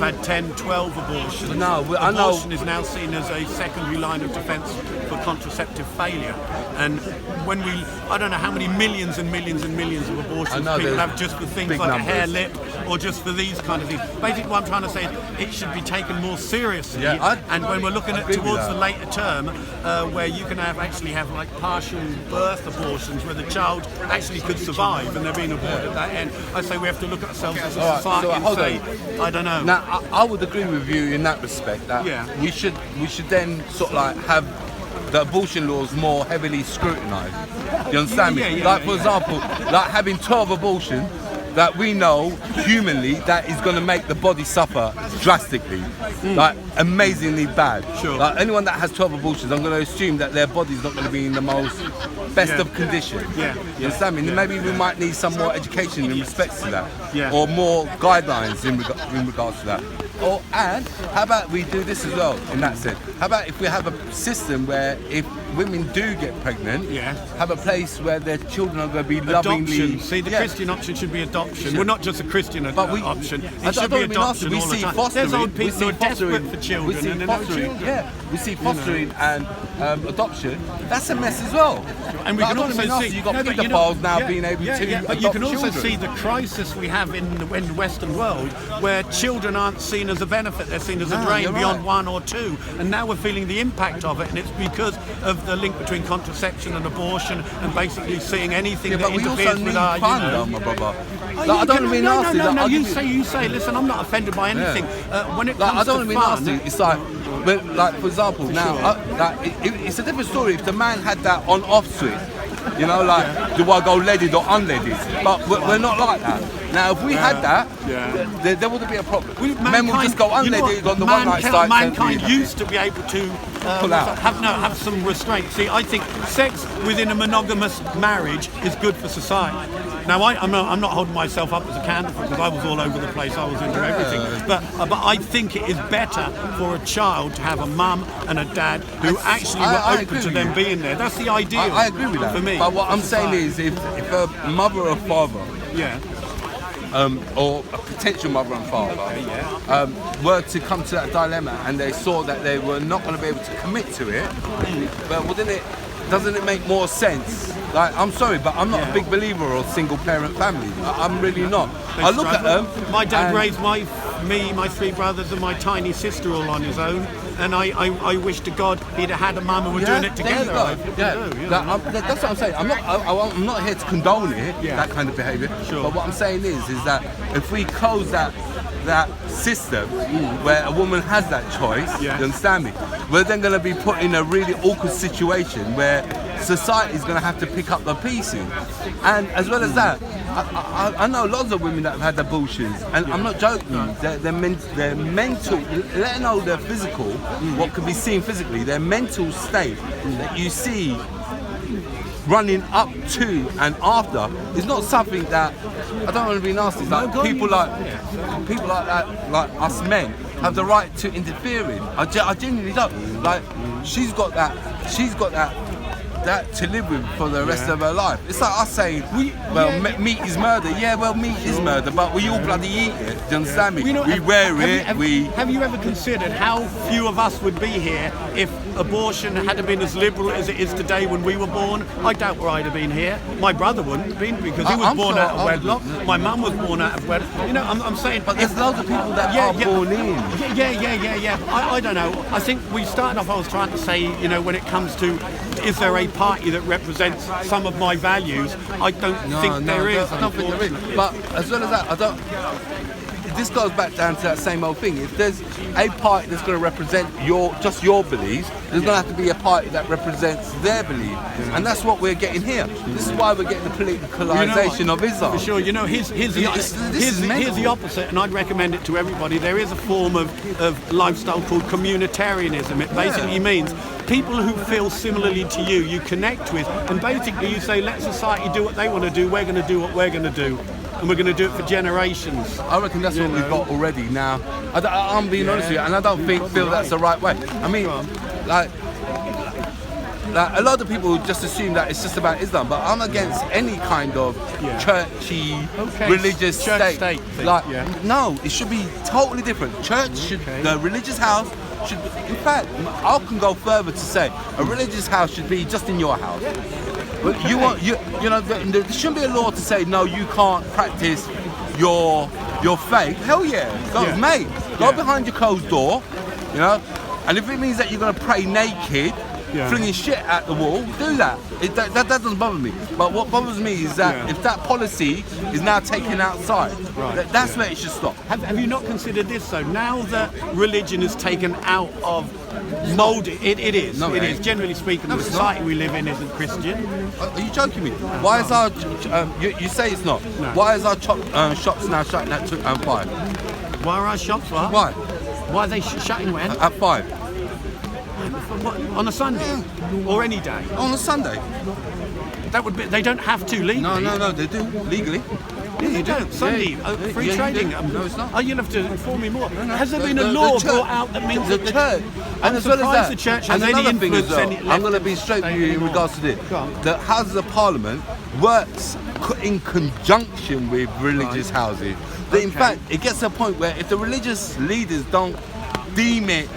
had 10, 12 abortions. I know. Abortion is now seen as a secondary line of defence for contraceptive failure. And when I don't know how many millions and millions and millions of abortions people have just for things like a hair lip or just for these kind of things. Basically what I'm trying to say is it should be taken more seriously. And when we're looking at towards the later term, where you can actually have like partial birth abortions where the child actually could survive and they're being aborted at that end, I say we have to look at ourselves as a society and say, I don't know. Now, I would agree with you in that respect, that we should then sort of like have the abortion laws more heavily scrutinised. You understand me? For example, like having 12 abortions, that we know humanly that is going to make the body suffer drastically, like amazingly bad. Like anyone that has 12 abortions, I'm going to assume that their body's not going to be in the most best of condition. You understand me? Maybe we might need some more education in respect to that, or more guidelines in regards to that. And how about we do this as well in that sense? How about if we have a system where if women do get pregnant, have a place where their children are going to be lovingly... See, the Christian option should be adoption. We're not just a Christian option. It should be adoption all the time. There's old people who are desperate for children. We see fostering and adoption. That's a mess as well. And we can also see... You've got paedophiles now being able to adopt you can also children. see the crisis we have in the Western world where children aren't seen as a benefit, they're seen as a drain beyond one or two. And now we're feeling the impact of it, and it's because of the link between contraception and abortion and basically seeing anything that interferes with our... my brother. I don't mean nasty. No, you say, listen, I'm not offended by anything. When it comes I don't to mean fun... nasty, it's like, for example, now, it's a different story if the man had that on-off switch. You know, like, do I go leaded or unleaded? But we're not like that. Now, if we had that, there wouldn't be a problem. Men would just go unleaded on the one night stand. Mankind used to be able to have some restraint. See, I think sex within a monogamous marriage is good for society. Now, I'm not holding myself up as a candidate because I was all over the place. I was into everything. But I think it is better for a child to have a mum and a dad who actually were open to them being there. That's the ideal. I agree with that. For me, but what I'm saying is, if a mother or father, or a potential mother and father, were to come to that dilemma and they saw that they were not going to be able to commit to it, but doesn't it make more sense? Like, I'm sorry, but I'm not a big believer of single parent families. I'm really not. I look at them. My dad raised me, my three brothers, and my tiny sister all on his own. And I wish to God he'd have had a mum and we're doing it together. That's what I'm saying. I'm not here to condone it, that kind of behaviour. But what I'm saying is that if we close that system where a woman has that choice, you understand me? We're then going to be put in a really awkward situation where society is going to have to pick up the pieces. And as well as that, I know lots of women that have had abortions, and I'm not joking. Their mental, let alone their physical, what can be seen physically, their mental state that you see running up to and after is not something that, I don't want to be nasty, like people like that, like us men, have the right to interfere in. I genuinely don't. Like, she's got that to live with for the rest of her life. It's like us saying, meat is murder. Yeah, well, meat is murder, but we all bloody eat it. Do you understand me? We wear it. Have you ever considered how few of us would be here if abortion had been as liberal as it is today when we were born? I doubt where I'd have been here. My brother wouldn't have been because he was born out of wedlock. My mum was born out of wedlock. You know, I'm saying... But there's loads of people that are born in. Yeah. I don't know. I think we started off, I was trying to say, you know, when it comes to, is there a party that represents some of my values? I don't think there is. I don't think there is. But as well as that, this goes back down to that same old thing. If there's a party that's going to represent just your beliefs, there's going to have to be a party that represents their belief. And that's what we're getting here. This is why we're getting the politicalisation of Islam. For sure. You know, here's the opposite, and I'd recommend it to everybody. There is a form of lifestyle called communitarianism. It basically means people who feel similarly to you, you connect with, and basically you say, let society do what they want to do, we're going to do what we're going to do. And we're going to do it for generations. I reckon that's what we've got already now. I'm being honest with you, and I don't feel that's the right way. I mean, like, like, a lot of people just assume that it's just about Islam, but I'm against any kind of churchy, religious church state. thing. Like, no, it should be totally different. Church should, the religious house should, in fact, I can go further to say a religious house should be just in your house. But you know, there shouldn't be a law to say no, you can't practice your faith. Hell yeah, go, mate, go behind your closed door, you know. And if it means that you're going to pray naked, flinging shit at the wall, do that. That doesn't bother me. But what bothers me is that if that policy is now taken outside, that's where it should stop. Have you not considered this though? Now that religion is taken out of mould, it is. No, it is. Generally speaking, the society we live in isn't Christian. Are you joking me? Why is our you say it's not? No. Why is our shops now shutting at 5? Why are our shops? Why? Why are they shutting when? At 5. What, on a Sunday or any day? On a Sunday. That would be. They don't have to legally. No, they do legally. Yeah, you don't. Sunday, free trading. No, it's not. Oh, you'll have to inform me more. Has there been a law brought out that means the that church? And as well as that, the church and has any another thing as influence? well, I'm going to be straight with you in regards to this. The Houses of Parliament works in conjunction with religious houses. In fact, it gets to a point where if the religious leaders don't deem it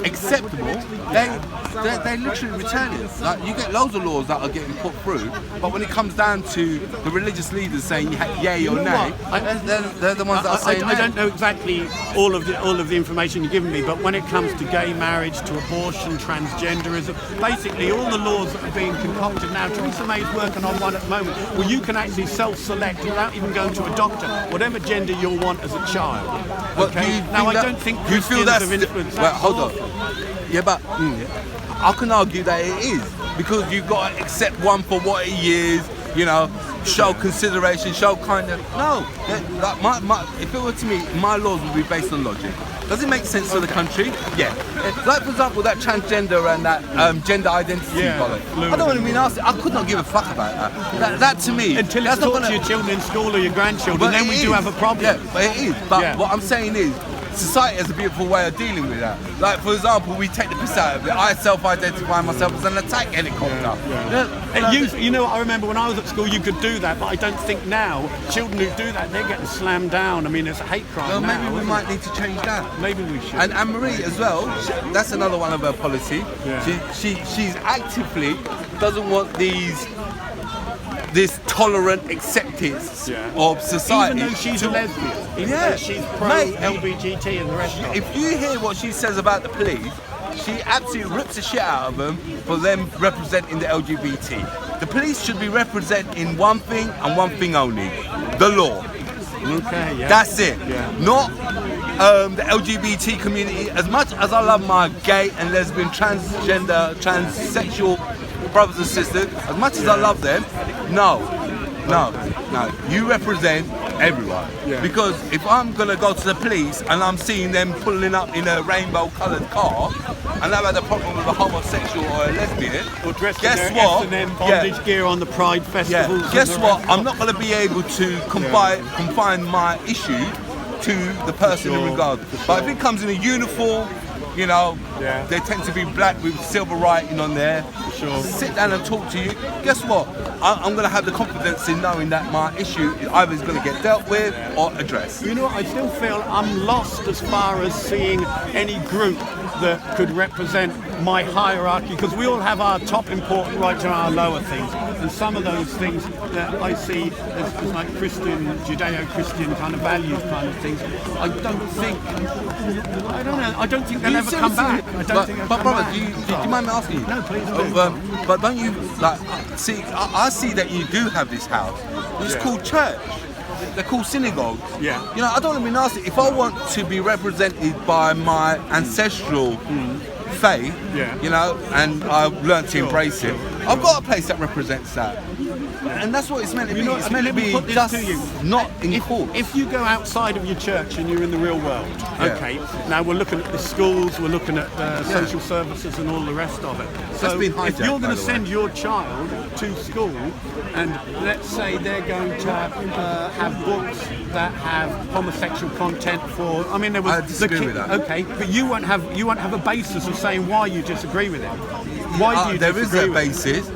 acceptable, they literally return it. Like, you get loads of laws that are getting put through, but when it comes down to the religious leaders saying yay or nay, they're the ones that are saying I don't know exactly all of the information you're giving me, but when it comes to gay marriage, to abortion, transgenderism, basically all the laws that are being concocted now. Theresa May is working on one at the moment where you can actually self-select without even going to a doctor, whatever gender you'll want as a child. Okay. Now I don't think Christians have influenced that. Well, hold on. Yeah, but I can argue that it is, because you've got to accept one for what he is, you know, show consideration, show kindness. No, like if it were to me, my laws would be based on logic. Does it make sense for the country? Yeah. Like, for example, that transgender and that gender identity policy. I don't want to be nasty. I could not give a fuck about that. That to me, until it's taught to your children in school or your grandchildren, then we do have a problem. Yeah, but it is. But what I'm saying is, society has a beautiful way of dealing with that. Like, for example, we take the piss out of it. I self-identify myself as an attack helicopter. You know, I remember when I was at school, you could do that, but I don't think now children who do that, they're getting slammed down. I mean, it's a hate crime. Well, now, maybe we might need to change that. Maybe we should. And Anne-Marie as well. That's another one of her policy. Yeah. She's actively doesn't want this tolerant acceptance of society. Even though she's a lesbian, even though she's pro-LGBT and the rest of it. If you hear what she says about the police, she absolutely rips the shit out of them for them representing the LGBT. The police should be representing one thing and one thing only: the law. Okay, That's it. Not the LGBT community. As much as I love my gay and lesbian, transgender, transsexual brothers and sisters, as much as I love them, no. You represent everyone. Because if I'm gonna go to the police and I'm seeing them pulling up in a rainbow-coloured car, and I've had a problem with a homosexual or a lesbian, or dressed guess in what? their S&M bondage gear on the Pride festivals. Guess what? I'm not gonna be able to confine my issue to the person in regard. But if it comes in a uniform, you know, they tend to be black with silver writing on there. Sit down and talk to you. Guess what? I'm going to have the confidence in knowing that my issue either is going to get dealt with or addressed. You know what? I still feel I'm lost as far as seeing any group that could represent my hierarchy, because we all have our top important rights and our lower things, and some of those things that I see as like Christian, Judeo-Christian kind of values kind of things, I don't think they'll ever come back. But brother, do you mind me asking you? No, please. But don't you, like, see, I see that you do have this house. It's called church. They're called synagogues. You know, I don't want to be nasty. If I want to be represented by my ancestral faith, you know, and I've learned to embrace it, I've got a place that represents that. And that's what it's meant to be. It's meant to let me be put this just to you. not in court. If you go outside of your church and you're in the real world, okay, now we're looking at the schools, we're looking at social services and all the rest of it. So if you're going to send your child to school and let's say they're going to have books that have homosexual content for, I mean, there was I disagree with that. Okay, but you won't have a basis of saying why you disagree with it. Why do you there disagree is a with it? basis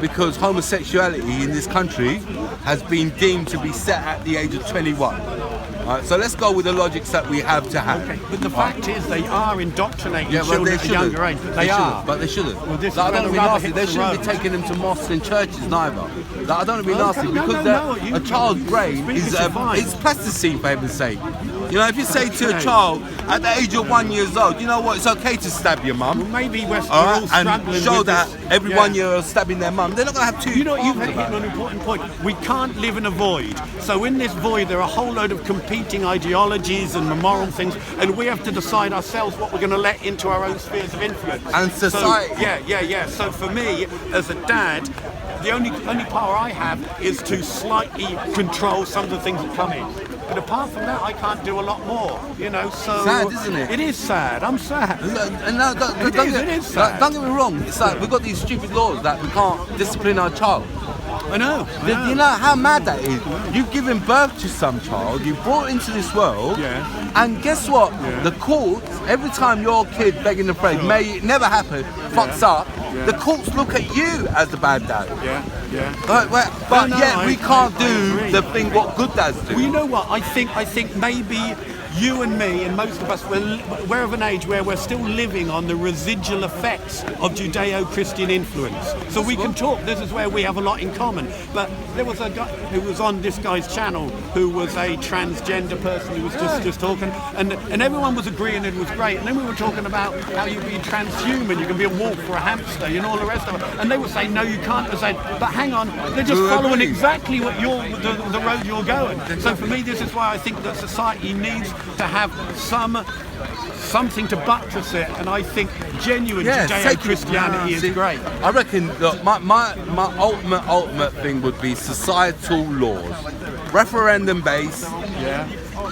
because homosexuality in this country has been deemed to be set at the age of 21. So let's go with the logics that we have to have. Okay, but the fact is they are indoctrinating well, children at a younger age. They are. But they shouldn't. Well, this I don't is want to be where the nasty. rubber They hits the shouldn't be road. taking them to mosques and churches neither. I don't want to be nasty because no, a child's brain is it's plasticine, for heaven's sake. You know, if you say to a child at the age of 1 year old, you know what, it's okay to stab your mum. Well, maybe we're all struggling and show with that this. every 1 year old stabbing their mum, they're not going to have two. You know, you've hit arms an about it. important point. We can't live in a void. So in this void, there are a whole load of competing ideologies and moral things, and we have to decide ourselves what we're going to let into our own spheres of influence. And society. So, yeah. So for me, as a dad, the only power I have is to slightly control some of the things that come in. But apart from that, I can't do a lot more. You know, so Sad, isn't it? It is sad. I'm sad. And now, It is sad. don't get me wrong. It's like we've got these stupid laws that we can't discipline our child. I know. You know how mad that is? You've given birth to some child, you brought into this world, and guess what? The courts, every time your kid begging the phrase, may it never happen, fucks up, the courts look at you as the bad dad. But yet we can't do the thing what good dads do. Well, you know what? I think maybe you and me and most of us, we're of an age where we're still living on the residual effects of Judeo-Christian influence. So we can talk, this is where we have a lot in common. But there was a guy who was on this guy's channel who was a transgender person who was just talking, and everyone was agreeing it was great. And then we were talking about how you can be transhuman, you can be a wolf or a hamster, you know, all the rest of it. And they were saying, no, you can't. I said, but hang on, they're just following exactly what the road you're going. So for me, this is why I think that society needs to have something to buttress it, and I think genuine Judeo-Christianity is great. I reckon that my ultimate thing would be societal laws, referendum based.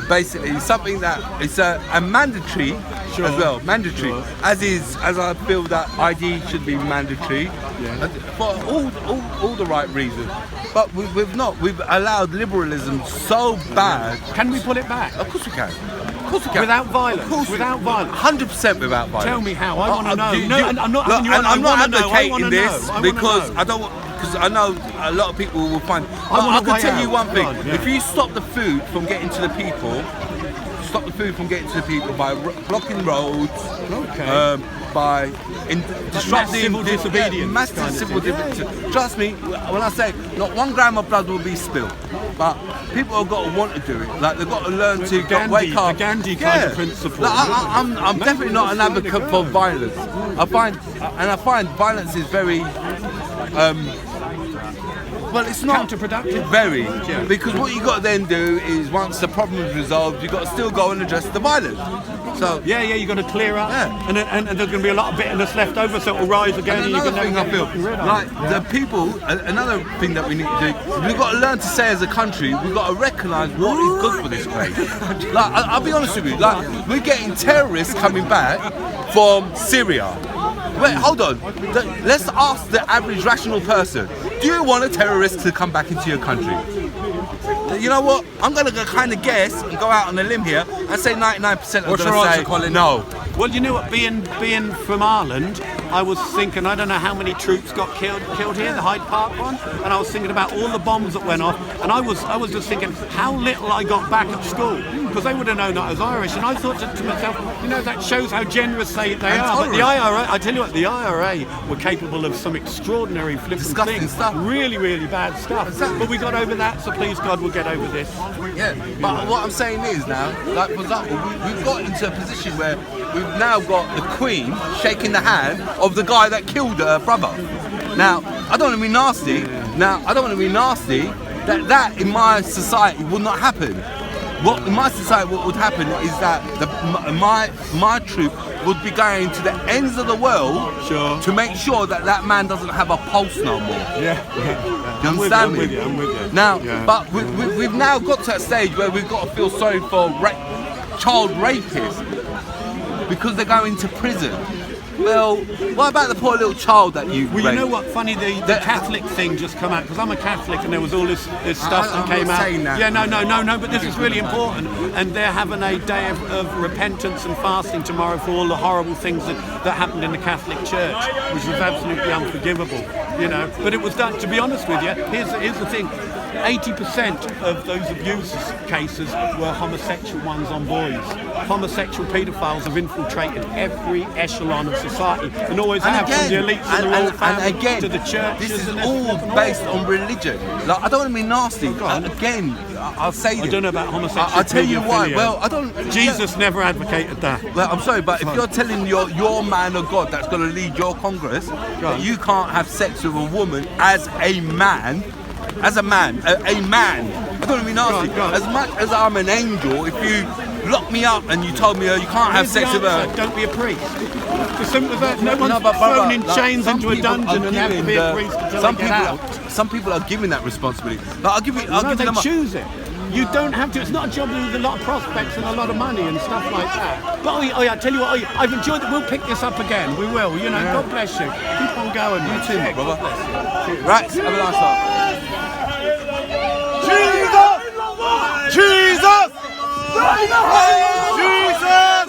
Basically, something that is a mandatory as well, mandatory. As I feel that ID should be mandatory for all the right reasons. But we've allowed liberalism so bad. Can we pull it back? Of course we can. Of course we can. Without violence. Of course without violence. 100% without violence. Tell me how. I want to know. I'm not advocating this because I don't. Because I know a lot of people will find. I can tell you one thing: if you stop the food from getting to the people, by blocking roads, by disrupting civil disobedience, massive civil disobedience. Trust me, when I say not 1 gram of blood will be spilled, but people have got to want to do it. Like they've got to learn to wake up. The Gandhi kind of principle. Like, I'm definitely not an advocate for violence. I find violence is very. Well, it's not counterproductive. Very, because what you got to then do is once the problem is resolved, you got to still go and address the violence. So you got to clear up, and there's going to be a lot of bitterness left over, so it will rise again. And another thing I feel like the people. Another thing that we need to do, we've got to learn to say as a country, we've got to recognise what is good for this place. Like I'll be honest with you, like we're getting terrorists coming back from Syria. Wait, hold on. Let's ask the average rational person. Do you want a terrorist to come back into your country? You know what? I'm going to kind of guess and go out on a limb here and say 99% of them say Colin? No. Well, you know what? Being from Ireland, I was thinking, I don't know how many troops got killed here, the Hyde Park one, and I was thinking about all the bombs that went off, and I was just thinking how little I got back at school, because they would have known I was Irish, and I thought to myself, you know, that shows how generous they are. But the IRA, I tell you what, the IRA were capable of some extraordinary flipping Disgusting things, stuff. really, really bad stuff. Exactly. But we got over that, so please God, we'll get over this. Yeah, but what I'm saying is now, like for example, we've got into a position where we've now got the Queen shaking the hand of the guy that killed her brother. Now, I don't want to be nasty. That in my society would not happen. what in my society, what would happen is that my troop would be going to the ends of the world to make sure that that man doesn't have a pulse no more. You understand me? I'm with you. Now, but we've now got to a stage where we've got to feel sorry for child rapists because they're going to prison. Well, what about the poor little child that you Well, you know what? Funny, the Catholic thing just come out, because I'm a Catholic and there was all this stuff that came out. That. Yeah, no, but this is really important. And they're having a day of repentance and fasting tomorrow for all the horrible things that happened in the Catholic Church, which was absolutely unforgivable, you know. But it was done, to be honest with you, here's the thing. 80% of those abuse cases were homosexual ones on boys. Homosexual paedophiles have infiltrated every echelon of society and always have, from the elites and the royal family to the church. This is all based on religion. Like, I don't want to be nasty. Again, I'll say this. I don't know about homosexuality. I'll tell you why. Well, I don't. Jesus never advocated that. Well, I'm sorry, but if you're telling your man of God that's going to lead your Congress that you can't have sex with a woman as a man. As a man, a man. I don't want to be nasty. As much as I'm an angel, if you lock me up and you told me you can't have sex with her, don't be a priest. As simple as that. No one's thrown in chains into a dungeon and have to be a priest until they get out. Some people are given that responsibility. Like, I'll give them. They choose it. You don't have to. It's not a job with a lot of prospects and a lot of money and stuff like that. But I tell you what, I've enjoyed it. We'll pick this up again. We will. You know, God bless you. Keep on going. You too, my brother. Right, have a nice night. Jesus! Jesus! Jesus!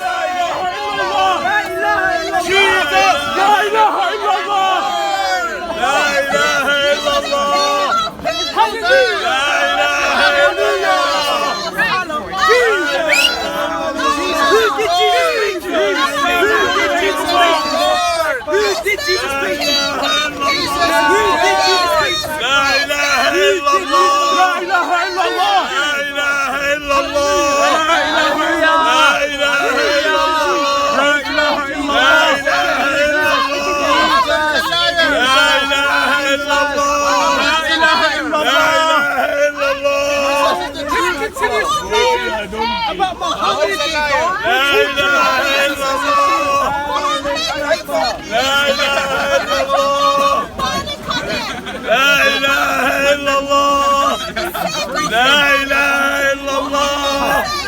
Jesus! La ilaha illallah! La ilaha illallah! Hallelujah! La ilaha illallah! Who did Jesus preach? Who did Jesus preach? Who did Jesus preach? La ilaha illallah! La ilaha illallah! La ilaha illallah! La ilaha illallah! La ilaha illallah! La ilaha illallah! La ilaha illallah! Continue speaking about Muhammad. La ilaha illallah! La ilaha illallah! La ilaha illallah! La ilaha